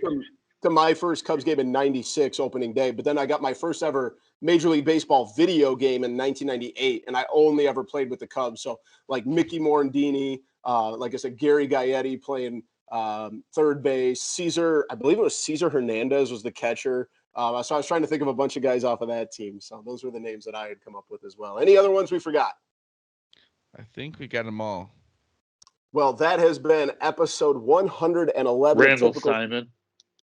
to my first Cubs game in '96 opening day, but then I got my first ever Major League Baseball video game in 1998, and I only ever played with the Cubs. So like Mickey Morandini, like I said, Gary Gaetti playing third base, I believe it was Cesar Hernandez was the catcher. So I was trying to think of a bunch of guys off of that team. So those were the names that I had come up with as well. Any other ones we forgot? I think we got them all. Well, that has been episode 111. Randall Simon.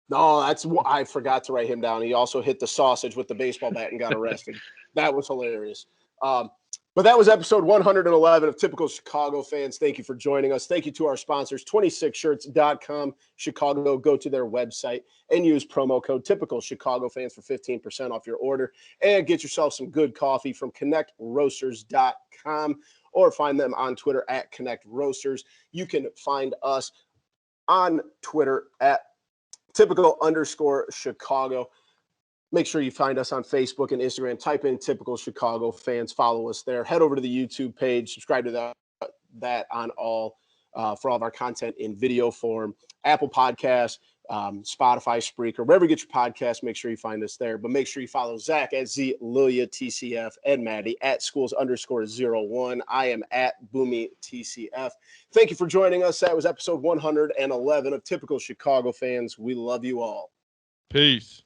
No, I forgot to write him down. He also hit the sausage with the baseball bat and got arrested. That was hilarious. But that was episode 111 of Typical Chicago Fans. Thank you for joining us. Thank you to our sponsors, 26shirts.com. Chicago, go to their website and use promo code Typical Chicago Fans for 15% off your order. And get yourself some good coffee from connectroasters.com or find them on Twitter at Connect Roasters. You can find us on Twitter at Typical_Chicago. Make sure you find us on Facebook and Instagram. Type in Typical Chicago Fans. Follow us there. Head over to the YouTube page. Subscribe to that on all for all of our content in video form. Apple Podcasts, Spotify, Spreaker, wherever you get your podcasts, make sure you find us there. But make sure you follow Zach at Z Lilia TCF and Maddie at schools_01. I am at Boomy TCF. Thank you for joining us. That was episode 111 of Typical Chicago Fans. We love you all. Peace.